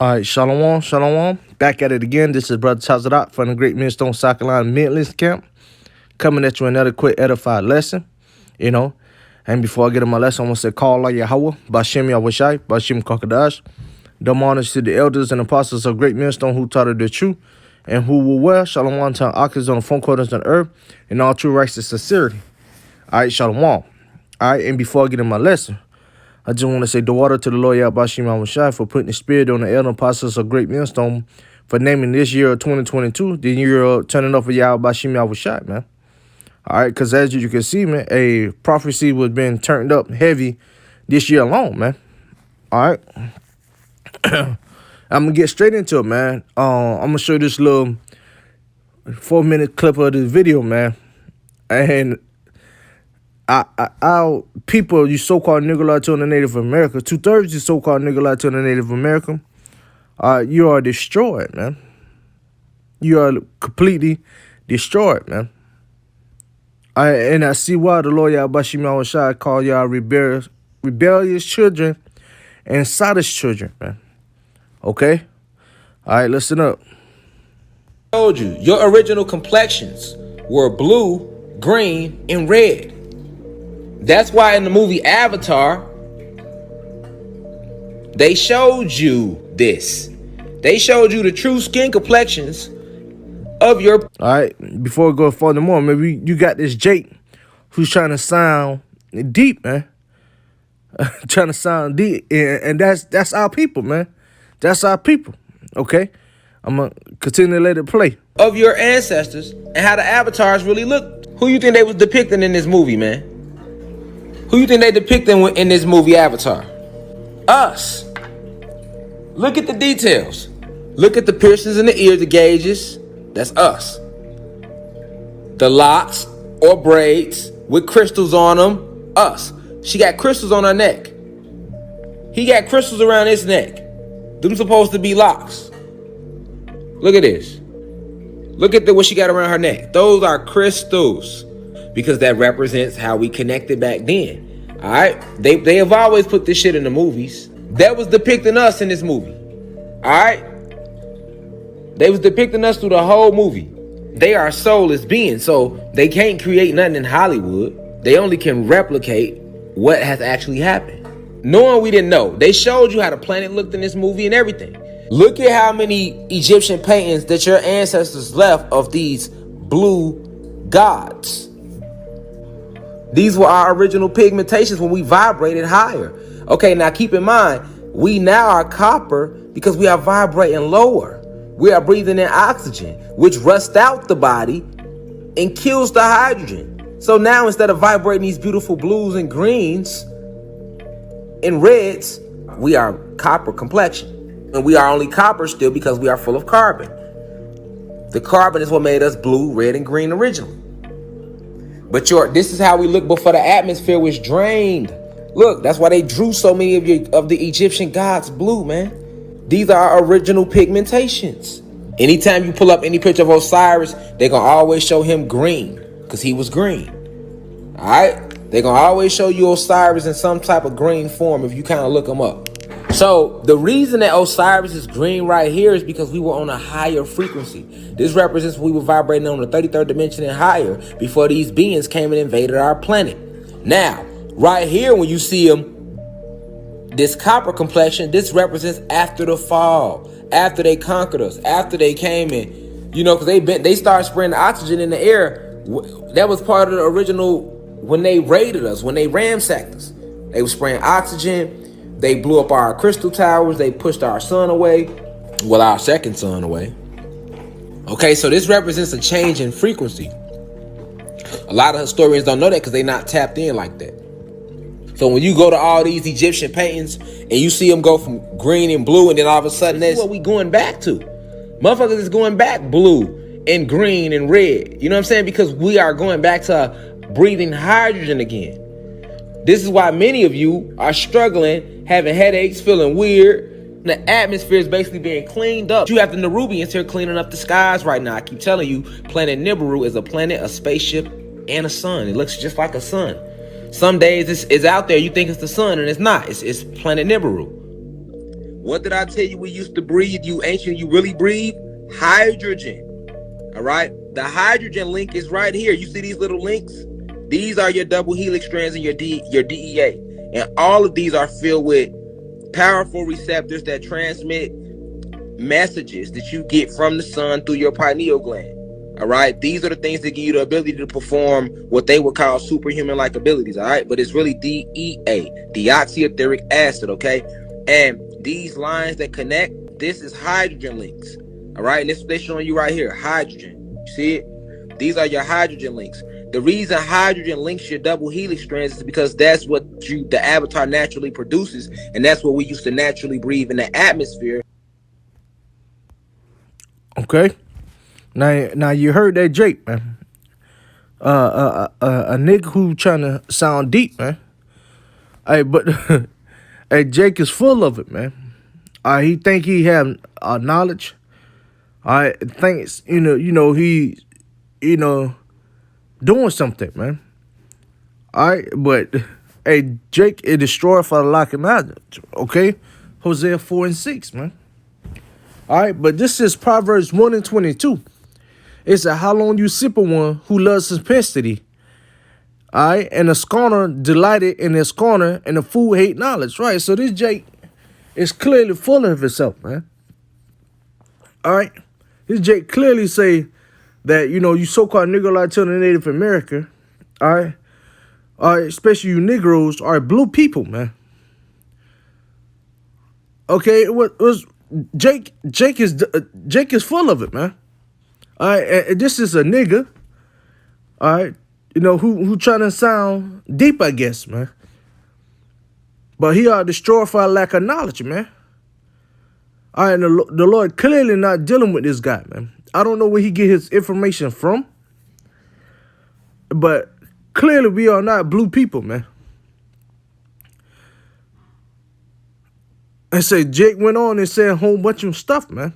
All right, Shalom, Shalom. Back at it again. This is Brother Tazadat from the Great Millstone Soccer Line Midlands Camp. Coming at you another quick edified lesson, And before I get in my lesson, I want to say, call Allah Yahweh, Bashem Yahushai, Bashem Kakadash. Dumb honors to the elders and apostles of Great Millstone who taught us the truth and who will wear Shalom to Akis on the phone quarters on earth in all true righteous sincerity. All right, Shalom. All right, and before I get in my lesson, I just want to say the water to the Lord Yahbashim Yahushai for putting the spirit on the elder apostles of Great Millstone for naming this year of 2022 the year of turning up for Yahbashim Yahushai, man. All right, because as you can see, man, a prophecy was being turned up heavy this year alone, man. All right. I'm going to get straight into it, man. I'm going to show you this little 4-minute clip of this video, man. And our people, you so-called Nigga Latino Native America, 2/3 you so-called Nigga Latino Native America, you are destroyed, man. You are completely destroyed, man. And I see why the Lord Yahbashim Yahushai called y'all rebellious children and sadish children, man. Okay? All right, listen up. I told you, your original complexions were blue, green, and red. That's why in the movie Avatar, they showed you this. They showed you the true skin complexions of your... All right, before we go further more, maybe you got this Jake who's trying to sound deep, man. Trying to sound deep, and that's our people, man. That's our people, okay? I'm going to continue to let it play. Of your ancestors and how the avatars really look. Who you think they was depicting in this movie, man? Who you think they depicting in this movie Avatar? Us. Look at the details. Look at the piercings in the ears, the gauges. That's us. The locks or braids with crystals on them. Us. She got crystals on her neck. He got crystals around his neck. Them supposed to be locks. Look at this. Look at what she got around her neck. Those are crystals. Because that represents how we connected back then. All right? They have always put this shit in the movies. That was depicting us in this movie. All right? They was depicting us through the whole movie. They are soulless beings, so they can't create nothing in Hollywood. They only can replicate what has actually happened. Knowing we didn't know. They showed you how the planet looked in this movie and everything. Look at how many Egyptian paintings that your ancestors left of these blue gods. These were our original pigmentations when we vibrated higher. Okay, now keep in mind, we now are copper because we are vibrating lower. We are breathing in oxygen, which rusts out the body and kills the hydrogen. So now instead of vibrating these beautiful blues and greens and reds, we are copper complexion. And we are only copper still because we are full of carbon. The carbon is what made us blue, red, and green originally. But this is how we look before the atmosphere was drained. Look, that's why they drew so many of the Egyptian gods blue, man. These are our original pigmentations. Anytime you pull up any picture of Osiris, they're going to always show him green because he was green. All right? They're going to always show you Osiris in some type of green form if you kind of look him up. So the reason that Osiris is green right here is because we were on a higher frequency. This represents we were vibrating on the 33rd dimension and higher before these beings came and invaded our planet. Now, right here, when you see them, this copper complexion, this represents after the fall, after they conquered us, after they came in, because they started spreading oxygen in the air. That was part of the original when they raided us, when they ransacked us. They were spraying oxygen. They blew up our crystal towers. They pushed our sun away. Well, our second sun away. Okay, so this represents a change in frequency. A lot of historians don't know that because they're not tapped in like that. So when you go to all these Egyptian paintings and you see them go from green and blue, and then all of a sudden that's what we going back to. Motherfuckers is going back blue and green and red. You know what I'm saying? Because we are going back to breathing hydrogen again. This is why many of you are struggling, having headaches, feeling weird. The atmosphere is basically being cleaned up. You have the Nerubians here cleaning up the skies right now. I keep telling you, planet Nibiru is a planet, a spaceship, and a sun. It looks just like a sun. Some days it's out there, you think it's the sun, and it's not. It's planet Nibiru. What did I tell you we used to breathe? You ancient, you really breathe? Hydrogen. All right. The hydrogen link is right here. You see these little links? These are your double helix strands in your DEA. And all of these are filled with powerful receptors that transmit messages that you get from the sun through your pineal gland. All right. These are the things that give you the ability to perform what they would call superhuman-like abilities. All right. But it's really DEA, deoxyetheric acid. Okay. And these lines that connect, this is hydrogen links. All right. And this is what they're showing you right here. Hydrogen. You see it? These are your hydrogen links. The reason hydrogen links your double helix strands is because that's what the avatar naturally produces. And that's what we used to naturally breathe in the atmosphere. Okay. Now you heard that Jake, man. A nigga who trying to sound deep, man. Hey, but hey, Jake is full of it, man. He think he have knowledge. I thinks he doing something, man. All right, but hey, Jake is destroyed for the lack of knowledge. Okay, Hosea 4:6, man. All right, but this is Proverbs 1:22. It said, how long you sipper one who loves simplicity? All right, and the scorner delighted in his scorner, and the fool hate knowledge. Right, so this Jake is clearly full of himself, man. All right, this Jake clearly say that, you so-called Negro Latino Native American, all right, especially you Negroes, are blue people, man. Okay, what was Jake is full of it, man. All right, and this is a nigga, all right, who trying to sound deep, I guess, man. But he are destroyed for a lack of knowledge, man. All right, and the Lord clearly not dealing with this guy, man. I don't know where he get his information from, but clearly we are not blue people, man. And say Jake went on and said a whole bunch of stuff, man.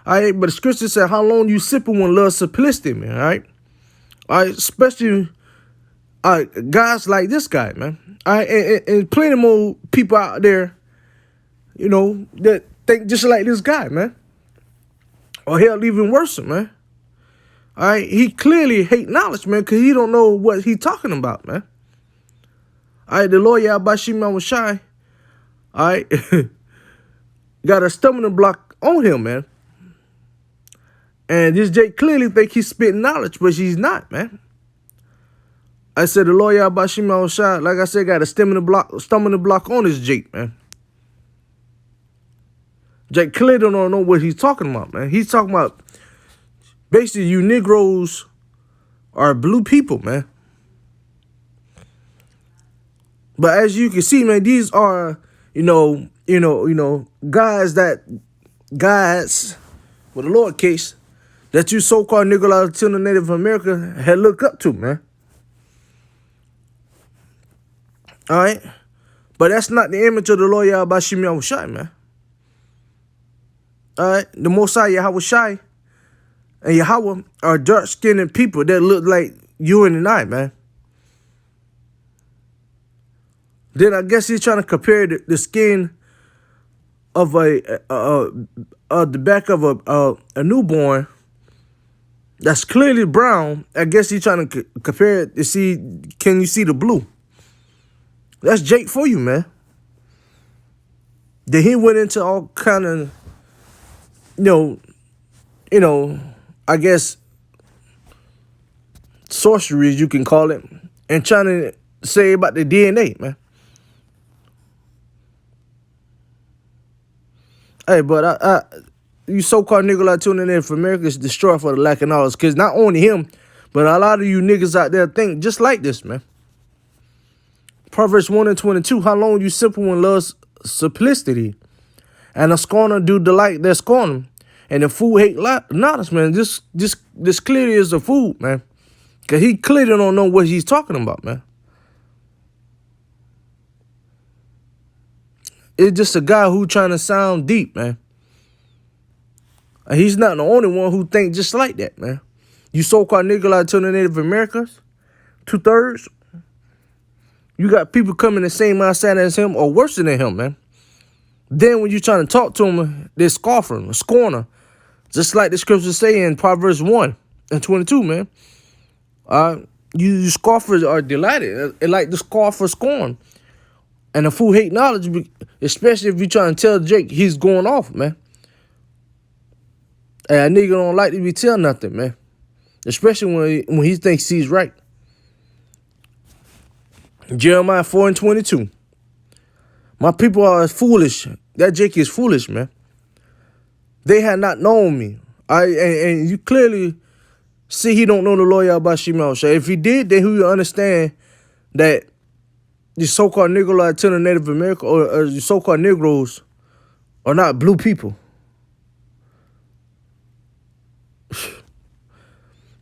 All right, but the scripture said, how long you sipping one love simplicity, man, all right? All right, especially guys like this guy, man. All right, and plenty more people out there, that think just like this guy, man. Or hell, even worse, man. All right, he clearly hate knowledge, man, because he don't know what he talking about, man. All right, the lawyer Abashima was shy. All right, got a stumbling block on him, man. And this Jake clearly think he's spitting knowledge, but he's not, man. I said the lawyer Abashima was shy, like I said, got a stumbling block on this Jake, man. Jake clearly don't know what he's talking about, man. He's talking about basically you Negroes are blue people, man. But as you can see, man, these are, guys with a lowercase that you so-called Negro Latino Native American had looked up to, man. All right? But that's not the image of the Lord Yahweh Shim Yahushai, man. All right? The Mosai Yahweh Shai and Yahweh are dark-skinned people that look like you and I, man. Then I guess he's trying to compare the skin of the back of a newborn that's clearly brown. I guess he's trying to compare it to see, can you see the blue? That's Jake for you, man. Then he went into all kind of, I guess sorcery, as you can call it, and trying to say about the DNA, man. Hey, but you so-called nigga Latino Native America is destroyed for the lack of knowledge. Because not only him, but a lot of you niggas out there think just like this, man. Proverbs 1:22, how long you simple one loves simplicity, and a scorner do delight their scorn, and the fool hate knowledge, man. This clearly is a fool, man. Because he clearly don't know what he's talking about, man. It's just a guy who trying to sound deep, man. And he's not the only one who think just like that, man. You so-called nigga Latino Native Americans, 2/3, you got people coming the same mindset as him or worse than him, man. Then when you trying to talk to them, they scoff them, scorn them. Just like the scriptures say in Proverbs 1 and 22, man. You scoffers are delighted, like the scoffer scorn. And the fool hate knowledge, especially if you trying to tell Jake he's going off, man. And a nigga don't like to be tell nothing, man. Especially when he thinks he's right. Jeremiah 4 and 22. My people are foolish. That Jake is foolish, man. They had not known me. And you clearly see he don't know the Lord Yahweh Shemel. So if he did, then he would understand that the so-called Negro Latino Native American or the so-called Negroes are not blue people.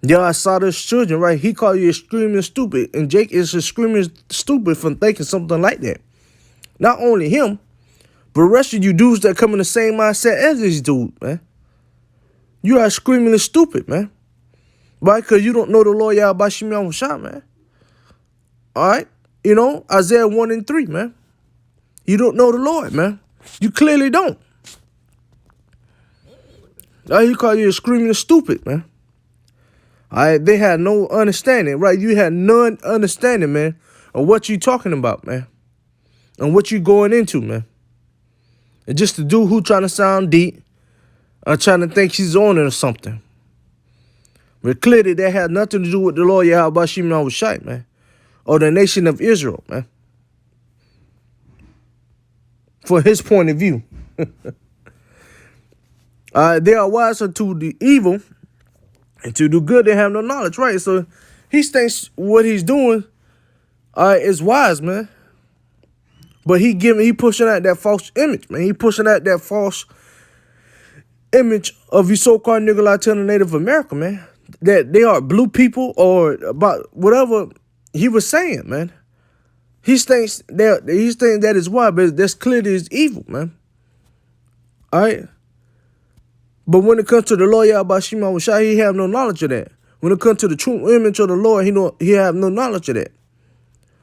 Yeah, I saw this children, right? He called you extremely stupid. And Jake is extremely stupid for thinking something like that. Not only him, but the rest of you dudes that come in the same mindset as this dude, man. You are screamingly stupid, man. Right? Because you don't know the Lord Yahweh Shemel Shah, man. All right? You know, Isaiah 1 and 3, man. You don't know the Lord, man. You clearly don't. He called you screaming stupid, man. All right? They had no understanding, right? You had none understanding, man, of what you talking about, man. And what you going into, man. And just the dude who trying to sound deep or trying to think he's on it or something. But clearly that had nothing to do with the Lord Yahweh Shemel Shai, man. Or the nation of Israel, man. For his point of view. They are wiser to the evil and to do good they have no knowledge, right? So he thinks what he's doing is wise, man. But he pushing out that false image, man. He pushing out that false image of you so-called nigga Latino Native American, man. That they are blue people or about whatever he was saying, man. He thinks that is why, but that's clearly is evil, man. All right? But when it comes to the Lord Yahweh Shemel Shai, he have no knowledge of that. When it comes to the true image of the Lord, he have no knowledge of that.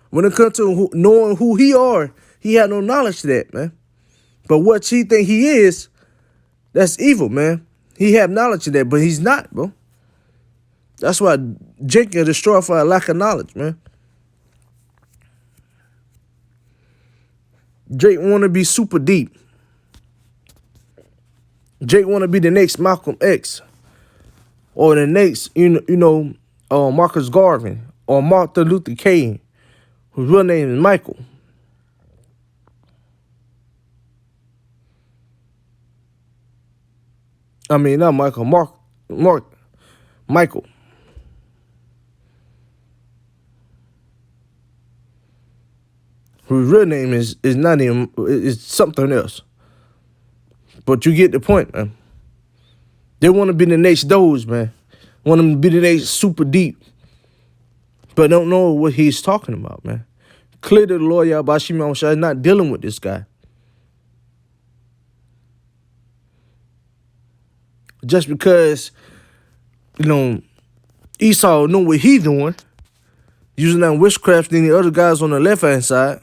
When it comes to knowing who he are, he had no knowledge of that, man. But what he think he is, that's evil, man. He have knowledge of that, but he's not, bro. That's why Jake is destroyed for a lack of knowledge, man. Jake want to be super deep. Jake want to be the next Malcolm X. Or the next, Marcus Garvey. Or Martin Luther King. Whose real name is Michael. I mean, not Michael. Michael. Whose real name is not even, is something else. But you get the point, man. They want to be the next Doge, man. Want them to be the next super deep. But don't know what he's talking about, man. Clearly the Lord Yahweh Shemel Shai is not dealing with this guy. Just because, Esau know what he doing, using that witchcraft than the other guys on the left-hand side,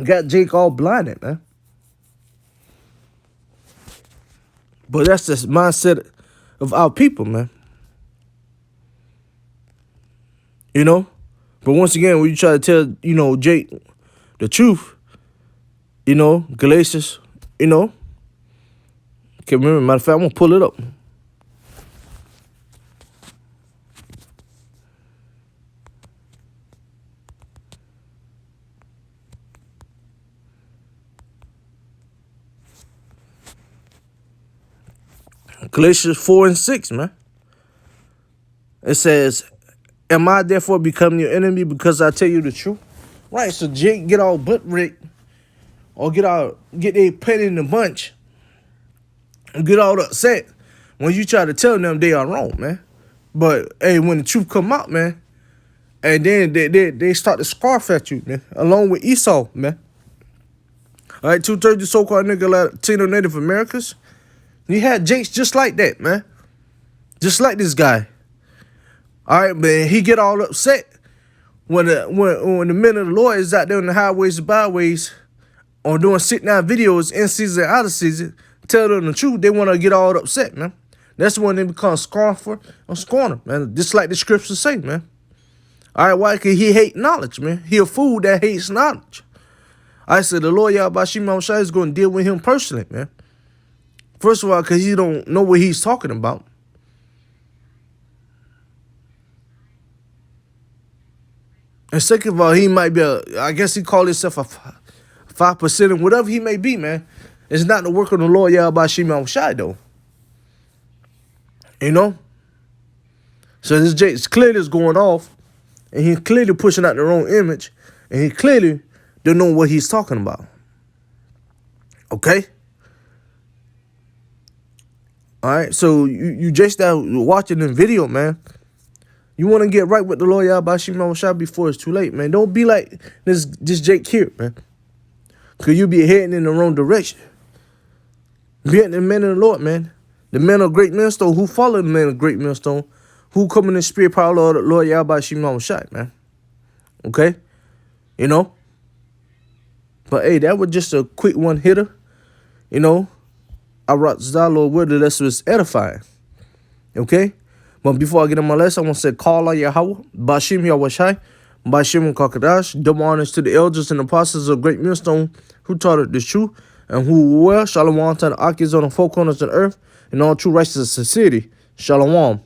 got Jake all blinded, man. But that's the mindset of our people, man. But once again, when you try to tell, Jake the truth, Galatians, can't remember. Matter of fact, I'm going to pull it up. Galatians 4 and 6, man. It says, am I therefore becoming your enemy because I tell you the truth? Right, so Jake get all butt rigged or get their pet in the bunch and get all upset when you try to tell them they are wrong, man. But, hey, when the truth come out, man, and then they start to scarf at you, man, along with Esau, man. All right, 2/3 so-called nigga Latino Native Americans. You had Jakes just like that, man. Just like this guy. All right, man, he get all upset when the men of the Lord is out there on the highways and byways or doing sit-down videos in season, out of season, tell them the truth, they want to get all upset, man. That's when they become scornful or scorner, man. Just like the scriptures say, man. All right, why? Because he hate knowledge, man. He a fool that hates knowledge. I said the Lord Yahweh Shema Shai is going to deal with him personally, man. First of all, because he don't know what he's talking about. And second of all, he might be I guess he called himself a 5% or whatever he may be, man. It's not the work of the Lord Yahweh Shema Shai, though. You know? So this Jake's clearly is going off, and he's clearly pushing out the wrong image, and he clearly don't know what he's talking about. Okay? All right, so you just watching the video, man. You want to get right with the Lord Yahweh Shema Shai before it's too late, man. Don't be like this Jake here, man. Because you be heading in the wrong direction. Be the men of the Lord, man. The men of great millstone who follow the men of great millstone, who come in the spirit power of the Lord Yahweh Shema Shai, man. Okay? You know? But hey, that was just a quick one hitter. You know? I rock Zalo with it. That was edifying. Okay? But before I get on my lesson, I want to say, call on Yahweh, Bashim Yahweh Shai, Bashim Kakadash, double honors to the elders and apostles of great millstone who taught it the truth, and who were Shalom to the Akis on the four corners of the earth, and all true righteousness of the city. Shalom.